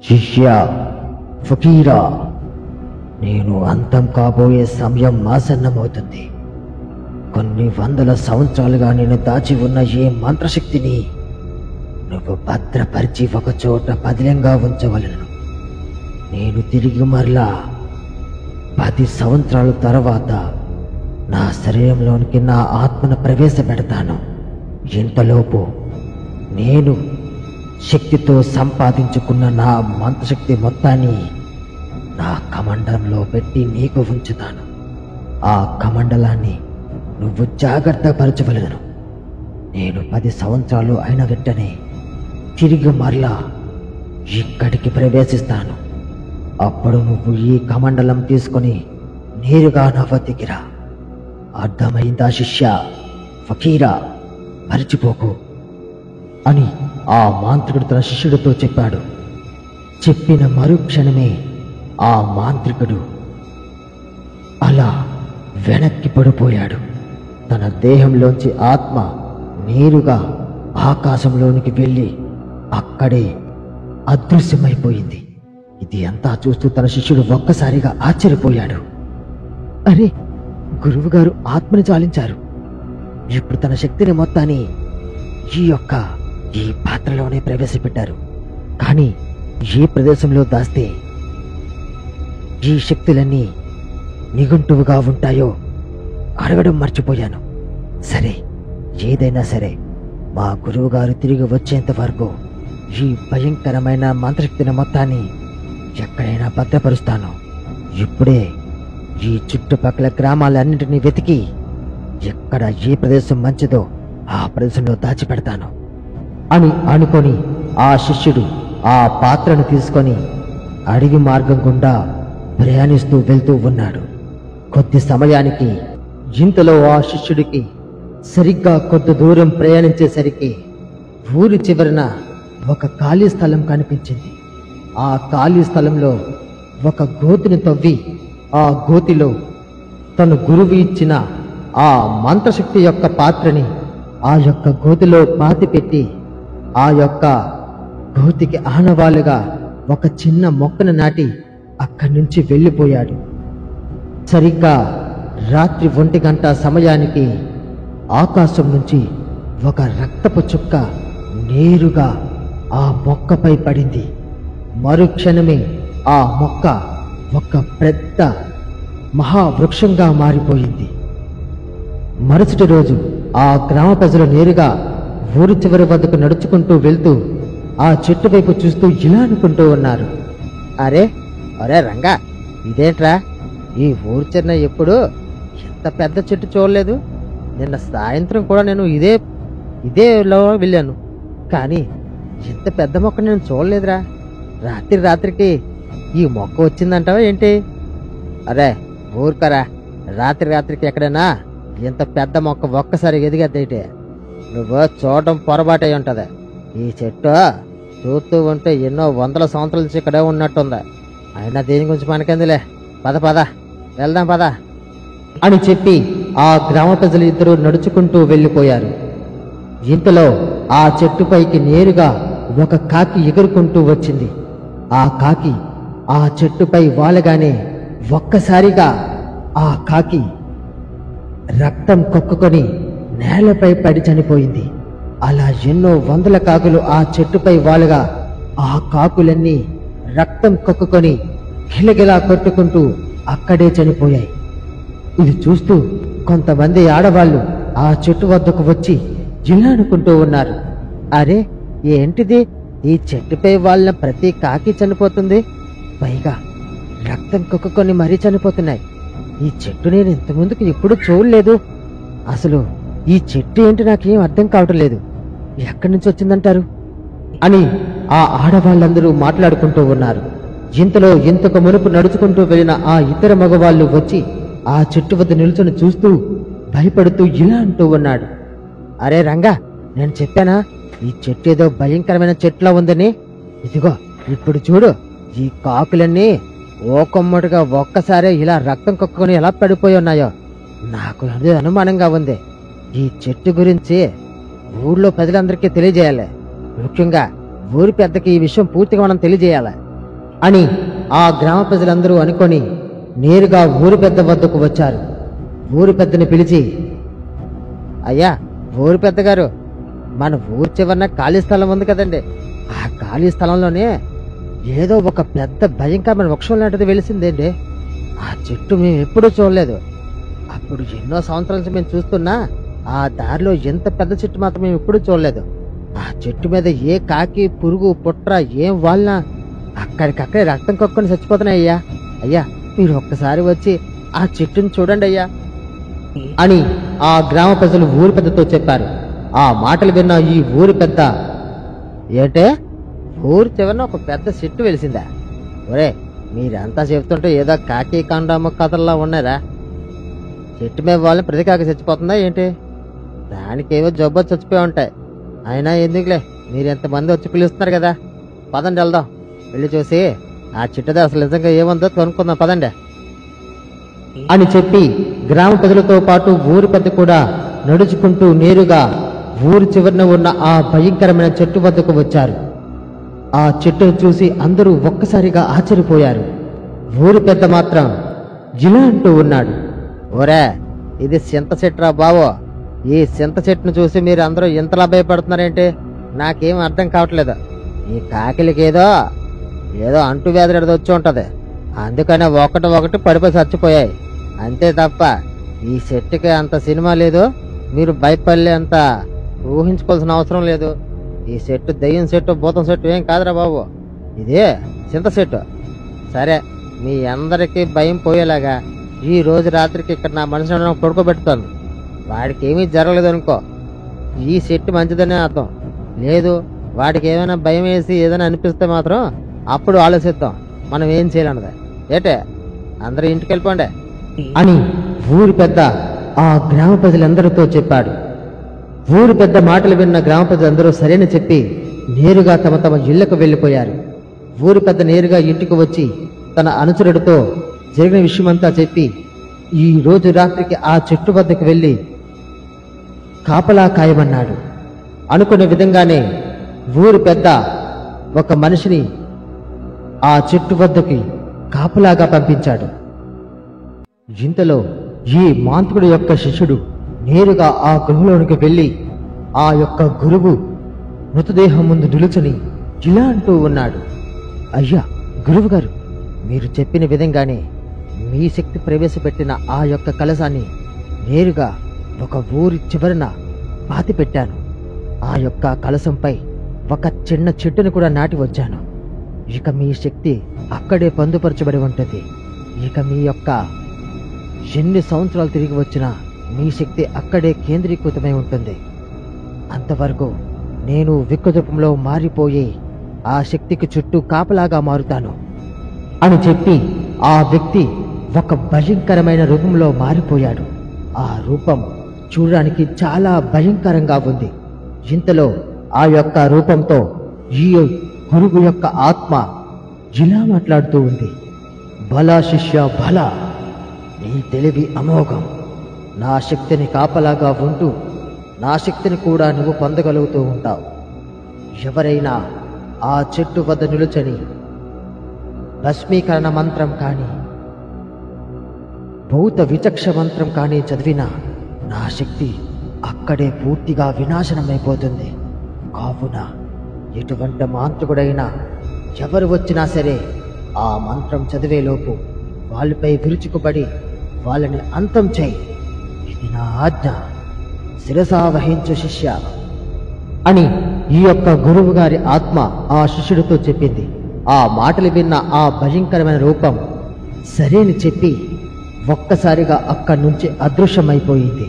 శిష్య, ఫకీరా, నేను అంతం కాబోయే సమయం ఆసన్నమవుతుంది. కొన్ని వందల సంవత్సరాలుగా నేను దాచి ఉన్న ఈ మంత్రశక్తిని నువ్వు భద్రపరిచి ఒక చోట పదిలంగా ఉంచవలను. నేను తిరిగి మరలా 10 సంవత్సరాల తర్వాత నా శరీరంలోనికి నా ఆత్మను ప్రవేశపెడతాను. ఇంతలోపు నేను శక్తితో సంపాదించుకున్న నా మంత్రశక్తి మొత్తాన్ని నా కమండలంలో పెట్టి నీకు ఉంచుతాను. ఆ కమండలాన్ని నువ్వు జాగ్రత్త పరచవలను. నేను 10 సంవత్సరాలు అయిన వెంటనే తిరిగి మరలా ఇక్కడికి ప్రవేశిస్తాను. అప్పుడు నువ్వు ఈ కమండలం తీసుకొని నేరుగా నా వద్దకి రా. అర్థమైందా శిష్య, ఫకీరా? మరిచిపోకు అని ఆ మాంత్రికుడు తన శిష్యుడితో చెప్పాడు. చెప్పిన మరుక్షణమే ఆ మాంత్రికుడు అలా వెనక్కి పడిపోయాడు. తన దేహంలోంచి ఆత్మ నేరుగా ఆకాశంలోనికి వెళ్ళి అక్కడే అదృశ్యమైపోయింది. ఇది అంతా చూస్తూ తన శిష్యుడు ఒక్కసారిగా ఆశ్చర్యపోయాడు. అరే, గురువుగారు ఆత్మని చాలించారు. ఇప్పుడు తన శక్తిని మొత్తాన్ని ఈ పాత్రలోనే ప్రవేశపెట్టారు. కానీ ఏ ప్రదేశంలో దాస్తే ఈ శక్తులన్నీ నిఘంటువుగా ఉంటాయో అడగడం మర్చిపోయాను. సరే, ఏదైనా సరే మా గురువుగారు తిరిగి వచ్చేంత వరకు ఈ భయంకరమైన మంత్రశక్తిని మొత్తాన్ని ఎక్కడైనా భద్రపరుస్తాను. ఇప్పుడే ఈ చుట్టుపక్కల గ్రామాలన్నింటినీ వెతికి ఎక్కడ ఏ ప్రదేశం మంచిదో ఆ ప్రదేశంలో దాచిపెడతాను అని అనుకొని ఆ శిష్యుడు ఆ పాత్రను తీసుకొని అడవి మార్గం గుండా ప్రయాణిస్తూ వెళ్తూ ఉన్నాడు. కొద్ది సమయానికి ఇంతలో ఆ శిష్యుడికి సరిగ్గా కొద్ది దూరం ప్రయాణించేసరికి ఊరి చివరన ఒక ఖాళీ స్థలం కనిపించింది. ఆ ఖాళీ స్థలంలో ఒక గోతిని తవ్వి ఆ గోతిలో తను గురువు ఇచ్చిన ఆ మంత్రశక్తి యొక్క పాత్రని ఆ యొక్క గోతిలో పాతిపెట్టి ఆ యొక్క గోతికి ఆనవాలుగా ఒక చిన్న మొక్కను నాటి అక్కడి నుంచి వెళ్ళిపోయాడు. సరిగ్గా రాత్రి 1 గంట సమయానికి ఆకాశం నుంచి ఒక రక్తపు చుక్క నేరుగా ఆ మొక్కపై పడింది. మరుక్షణమే ఆ మొక్క ఒక పెద్ద మహావృక్షంగా మారిపోయింది. మరుసటి రోజు ఆ గ్రామ ప్రజలు నేరుగా ఊరి చివరి వద్దకు నడుచుకుంటూ వెళ్తూ ఆ చెట్టు వైపు చూస్తూ ఇలా అనుకుంటూ ఉన్నారు. అరే అరే రంగా, ఇదేంట్రా, ఈ ఊరి చిన్న ఎప్పుడు ఎంత పెద్ద చెట్టు చూడలేదు. నిన్న సాయంత్రం కూడా నేను ఇదేలో వెళ్ళాను, కానీ ఇంత పెద్ద మొక్క నేను చూడలేదురా. రాత్రికి ఈ మొక్క వచ్చిందంటావా ఏంటి? అరే ఊరుకరా, రాత్రికి ఎక్కడైనా ఇంత పెద్ద మొక్క ఒక్కసారి ఎదిగేదైతే నువ్వు చూడడం పొరపాటు అయి ఉంటది. ఈ చెట్టు చూస్తూ ఉంటే ఎన్నో వందల సంవత్సరాల నుంచి ఇక్కడే ఉన్నట్టుంది. అయినా దేని గురించి మనకెందులే, పద వెళ్దాం పద అని చెప్పి ఆ గ్రామ ప్రజలు ఇద్దరు నడుచుకుంటూ వెళ్ళిపోయారు. ఇంతలో ఆ చెట్టుపైకి నేరుగా ఒక కాకి ఎగురుకుంటూ వచ్చింది. ఆ కాకి ఆ చెట్టుపై వాలగానే ఒక్కసారిగా ఆ కాకి రక్తం కక్కుకొని నేలపై పడి చనిపోయింది. అలా ఎన్నో వందల కాకులు ఆ చెట్టుపై వాలుగా ఆ కాకులన్నీ రక్తం కక్కుకొని గిలగిలా కొట్టుకుంటూ అక్కడే చనిపోయాయి. ఇది చూస్తూ కొంతమంది ఆడవాళ్లు ఆ చెట్టు వద్దకు వచ్చి ఇలా అనుకుంటూ ఉన్నారు. అరే ఏంటిది, ఈ చెట్టుపై వాళ్ళ ప్రతి కాకి చనిపోతుంది, పైగా రక్తం కక్కుకొని మరీ చనిపోతున్నాయి. ఈ చెట్టు నేను ఇంతకుముందుకు ఎప్పుడు చూడలేదు. అసలు ఈ చెట్టు ఏంటి నాకేం అర్థం కావటం లేదు. ఎక్కడి నుంచి వచ్చిందంటారు అని ఆ ఆడవాళ్ళందరూ మాట్లాడుకుంటూ ఉన్నారు. ఇంతలో ఇంతకు మునుపు నడుచుకుంటూ వెళ్ళిన ఆ ఇద్దరు మగవాళ్ళు వచ్చి ఆ చెట్టు వద్ద నిల్చొని చూస్తూ భయపడుతూ ఇలా అంటూ ఉన్నాడు. అరే రంగా, నేను చెప్పానా ఈ చెట్టు ఏదో భయంకరమైన చెట్టులా ఉందని? ఇదిగో ఇప్పుడు చూడు, ఈ కాకులన్నీ ఓ కొమ్మటిగా ఒక్కసారే ఇలా రక్తం కక్కుని ఎలా పడిపోయి ఉన్నాయో. నాకు అది అనుమానంగా ఉంది. ఈ చెట్టు గురించి ఊళ్ళో ప్రజలందరికీ తెలియజేయాలి. ముఖ్యంగా ఊరి పెద్దకి ఈ విషయం పూర్తిగా మనం తెలియజేయాలి. అని ఆ గ్రామ ప్రజలందరూ అనుకొని నేరుగా ఊరి పెద్ద వద్దకు వచ్చారు. ఊరి పెద్దని పిలిచి, అయ్యా ఊరి పెద్ద గారు, మన ఊరి చివరన ఖాళీ స్థలం ఉంది కదండి, ఆ ఖాళీ స్థలంలోనే ఏదో ఒక పెద్ద భయంకరమైన వృక్షం లాంటిది వెలిసిందేంటి. ఆ చెట్టు మేము ఎప్పుడూ చూడలేదు. అప్పుడు ఎన్నో సంవత్సరాల నుంచి మేము చూస్తున్నా ఆ దారిలో ఎంత పెద్ద చెట్టు మాత్రం మేము ఎప్పుడూ చూడలేదు. ఆ చెట్టు మీద ఏ కాకి పురుగు పుట్ర ఏం వాళ్ళనా అక్కడికక్కడే రక్తం కక్కుని చచ్చిపోతున్నాయి అయ్యా. అయ్యా మీరు ఒక్కసారి వచ్చి ఆ చెట్టుని చూడండి అయ్యా అని ఆ గ్రామ ప్రజలు ఊరి పెద్దతో చెప్పారు. ఆ మాటలు విన్న ఈ ఊరి పెద్ద, ఏంటే ఊరి చివరన ఒక పెద్ద చెట్టు వెలిసిందా? ఒరే మీరంతా చెబుతుంటే ఏదో కాకి కాండమ్మ కథల్లో ఉన్నారా? చెట్టు మీద వాళ్ళని ప్రతి కాకి చచ్చిపోతుందా ఏంటి? దానికేవో జబ్బు చచ్చిపోయి ఉంటాయి. అయినా ఎందుకులే, మీరు ఎంతమంది వచ్చి పిలుస్తున్నారు కదా, పదండి వెళ్దాం. వెళ్ళి చూసి ఆ చెట్టుది అసలు నిజంగా ఏముందో కనుక్కుందాం పదండి అని చెప్పి గ్రామ ప్రజలతో పాటు ఊరి పెద్ద కూడా నడుచుకుంటూ నేరుగా ఊరి చివరన ఉన్న ఆ భయంకరమైన చెట్టు వద్దకు వచ్చారు. ఆ చెట్టును చూసి అందరూ ఒక్కసారిగా ఆశ్చర్యపోయారు. ఊరి పెద్ద మాత్రం ఇలా అంటూ ఉన్నాడు, ఓరే ఇది చింత చెట్టురా బావో, ఈ చింత చెట్టును చూసి మీరు అందరూ ఇంతలా భయపడుతున్నారేంటి? నాకేం అర్థం కావట్లేదు. ఈ కాకిలకేదో ఏదో అంటు వ్యాధి వచ్చి ఉంటది, అందుకనే ఒకటి పడిపోయి చచ్చిపోయాయి అంతే తప్ప ఈ చెట్టుకి అంత సినిమా లేదు. మీరు భయపడలే అంత ఊహించుకోవాల్సిన అవసరం లేదు. ఈ చెట్టు దయ్యం చెట్టు భూతం చెట్టు ఏం కాదురా బాబు, ఇదే చింత చెట్టు. సరే మీ అందరికీ భయం పోయేలాగా ఈ రోజు రాత్రికి ఇక్కడ నా మనిషిని పడుకోబెడతాను. వాడికి ఏమీ జరగలేదు అనుకో, ఈ చెట్టు మంచిదనే అర్థం. లేదు వాడికి ఏమైనా భయం వేసి ఏదైనా అనిపిస్తే మాత్రం అప్పుడు ఆలోచిద్దాం మనం ఏం చేయాలన్నది. ఏటే అందరూ ఇంటికి వెళ్ళిపోండి అని ఊరి పెద్ద ఆ గ్రామ ప్రజలందరితో చెప్పాడు. ఊరి పెద్ద మాటలు విన్న గ్రామ ప్రజలందరూ సరైన చెప్పి నేరుగా తమ తమ ఇళ్లకు వెళ్ళిపోయారు. ఊరి పెద్ద నేరుగా ఇంటికి వచ్చి తన అనుచరుడితో జరిగిన విషయమంతా చెప్పి ఈ రోజు రాత్రికి ఆ చెట్టు వద్దకు వెళ్ళి కాపలా కాయమన్నాడు. అనుకున్న విధంగానే ఊరి పెద్ద ఒక మనిషిని ఆ చెట్టు వద్దకి కాపలాగా పంపించాడు. ఇంతలో ఈ మాంత్రుడి యొక్క శిష్యుడు నేరుగా ఆ గృహలోనికి వెళ్ళి ఆ యొక్క గురువు మృతదేహం ముందు నిలుచుని ఇలా అంటూ ఉన్నాడు, అయ్యా గురువు గారు, మీరు చెప్పిన విధంగానే మీ శక్తి ప్రవేశపెట్టిన ఆ యొక్క కలశాన్ని నేరుగా ఒక ఊరి చివరన పాతి పెట్టాను. ఆ యొక్క కలశంపై ఒక చిన్న చెట్టును కూడా నాటి వచ్చాను. ఇక మీ శక్తి అక్కడే పొందుపరచబడి ఉంటుంది. ఇక మీ యొక్క ఎన్ని సంవత్సరాలు తిరిగి వచ్చినా మీ శక్తి అక్కడే కేంద్రీకృతమై ఉంటుంది. అంతవరకు నేను వికృతరూపంలో మారిపోయి ఆ శక్తికి చుట్టూ కాపలాగా మారుతాను అని చెప్పి ఆ వ్యక్తి ఒక భయంకరమైన రూపంలో మారిపోయాడు. ఆ రూపం చూడడానికి చాలా భయంకరంగా ఉంది. ఇంతలో ఆ యొక్క రూపంతో ఈ గురువు యొక్క ఆత్మ ఇలా మాట్లాడుతూ ఉంది, బలా శిష్య బలా, నీ తెలివి అమోఘం. నా శక్తిని కాపలాగా ఉంటూ నా శక్తిని కూడా నువ్వు పొందగలుగుతూ ఉంటావు. ఎవరైనా ఆ చెట్టు వద్ద నిలుచని భస్మీకరణ మంత్రం కానీ భౌత విచక్ష మంత్రం కానీ చదివినా నా శక్తి అక్కడే పూర్తిగా వినాశనమైపోతుంది. కావున ఎటువంటి మాంత్రికుడైనా ఎవరు వచ్చినా సరే ఆ మంత్రం చదివేలోపు వాళ్ళపై విరుచుకుపడి వాళ్ళని అంతం చేయి. ఇది నా ఆజ్ఞ, శిరసా వహించు శిష్య అని ఈ యొక్క గురువు గారి ఆత్మ ఆ శిష్యుడితో చెప్పింది. ఆ మాటలు విన్న ఆ భయంకరమైన రూపం సరేని చెప్పి ఒక్కసారిగా అక్కడి నుంచి అదృశ్యమైపోయింది.